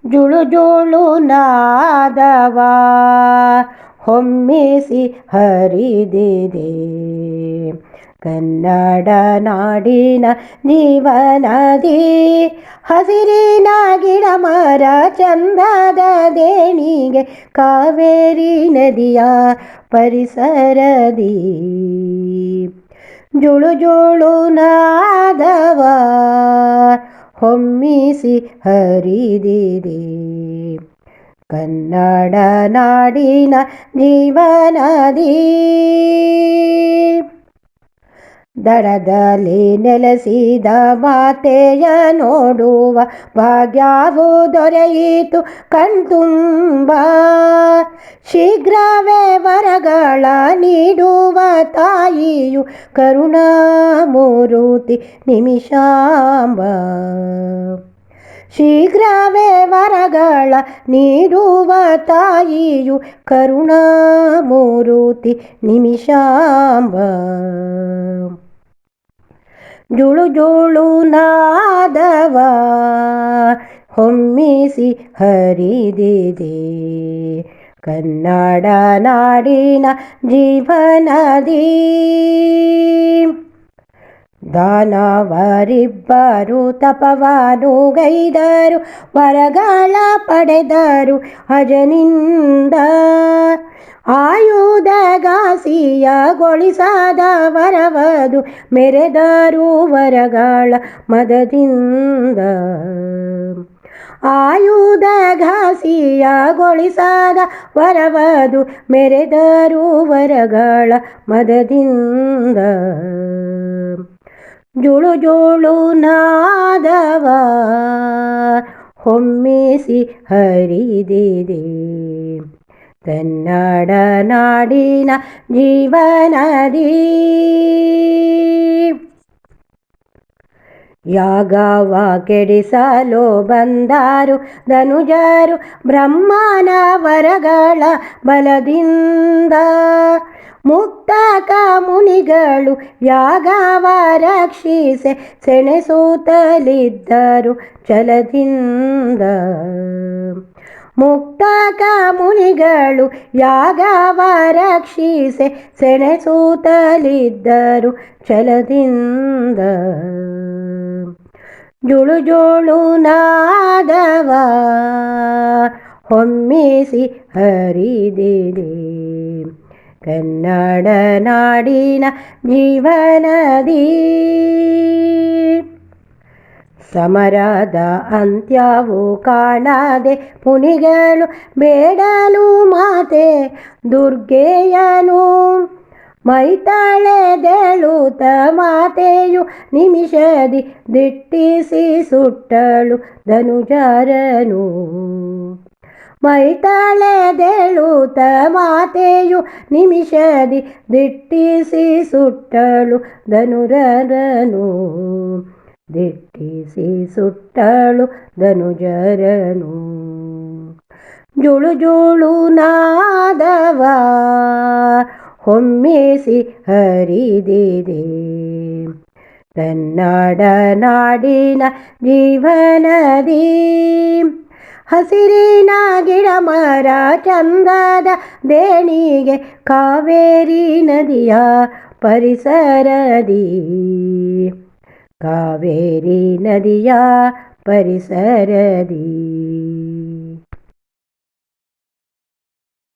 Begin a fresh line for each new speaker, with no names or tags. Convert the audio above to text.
ಜುಳು ಜೋಳು ನಾದವ ಹೊಮ್ಮಿಸಿ ಹರಿದಿದೆ. ಕನ್ನಡ ನಾಡಿನ ಜೀವನದಿ ಹಸಿರಿನ ಗಿಡ ಮರ ಚಂದದ ದೇಣಿಗೆ ಕಾವೇರಿ ನದಿಯ ಪರಿಸರದಿ. ಜುಳು ಜೋಳು ನಾದವ ಹೊಮ್ಮಿಸಿ ಹರಿದಿದೆ. ಕನ್ನಡ ನಾಡಿನ ಜೀವನದಿ ದಡದಲ್ಲಿ ನೆಲೆಸಿದ ಮಾತೆಯ ನೋಡುವ ಭಾಗ್ಯವು ದೊರೆಯಿತು ಕಣ್ತುಂಬ. ಶೀಘ್ರವೇ ವರಗಳ ನೀಡುವ ತಾಯಿಯು ಕರುಣಾಮೂರುತಿ ನಿಮಿಷಾಂಬ. ಶೀಘ್ರವೇ ವರಗಳ ನೀಡುವ ತಾಯಿಯು ಕರುಣಾಮೂರುತಿ ನಿಮಿಷಾಂಬ. ಜುಳು ಜೋಳು ನಾದವ ಹೊಮ್ಮಿಸಿ ಹರಿದಿದೆ. ಕನ್ನಡ ನಾಡಿನ ಜೀವನದಿ ದಾನವರಿಬ್ಬರು ತಪವನುಗೈದರು ವರಗಳ ಪಡೆದರು ಅಜನಿಂದ. ಆಯುಧಗಾಸಿಯಗೊಳಿಸದ ವರವಧು ಮೆರೆದರು ವರಗಳ ಮದದಿಂದ. ಆಯುಧಗಾಸಿಯಗೊಳಿಸದ ವರವಧು ಮೆರೆದರು ವರಗಳ ಮದದಿಂದ. ಜುಳು ಜೋಳು ನಾದವ ಹೊಮ್ಮಿಸಿ ಹರಿದಿದೆ. ಕನ್ನಡ ನಾಡಿನ ಜೀವನದಿ ಯಾಗವ ಕೆಡಿಸಲು ಬಂದರು ಧನುಜರು ಬ್ರಹ್ಮನ ವರಗಳ ಬಲದಿಂದ. ಮುಕ್ತಕ ಮುನಿಗಳು ಯಾಗವ ರಕ್ಷಿಸಿ ಸೆಣಸುತ್ತಲಿದ್ದರು ಛಲದಿಂದ. ಮುಕ್ತಕ ಮುನಿಗಳು ಯಾಗವ ರಕ್ಷಿಸಿ ಸೆಣಸುತ್ತಲಿದ್ದರು ಛಲದಿಂದ. ಜುಳು ಜೋಳು ನಾದವ ಹೊಮ್ಮಿಸಿ ಹರಿದಿದೆ. ಕನ್ನಡ ನಾಡಿನ ಜೀವನದಿ ಸಮರದ ಅಂತ್ಯವು ಕಾಣದೆ ಮುನಿಗಳು ಬೇಡಲು ಮಾತೆ ದುರ್ಗೆಯನು. ಮೈತಳೆದೆಳುತ ಮಾತೆಯು ನಿಮಿಷದಿ ದಿಟ್ಟಿಸಿ ಸುಟ್ಟಳು ಧನುಜರನು. ಮೈತಳೆದೆಳುತ ಮಾತೆಯು ನಿಮಿಷದಿ ದಿಟ್ಟಿಸಿ ಸುಟ್ಟಳು ಧನುಜರನು. ದಿಟ್ಟಿಸಿ ಸುಟ್ಟಳು ಧನುಜರನು. ಜುಳು ಜೋಳು ನಾದವ ಹೊಮ್ಮಿಸಿ ಹರಿದಿದೆ. ಕನ್ನಡ ನಾಡಿನ ಜೀವನದಿ ಹಸಿರಿನ ಗಿಡ ಮರ ಚಂದದ ದೇಣಿಗೆ ಕಾವೇರಿ ನದಿಯ ಪರಿಸರದಿ. ಕಾವೇರಿ ನದಿಯ ಪರಿಸರದಿ.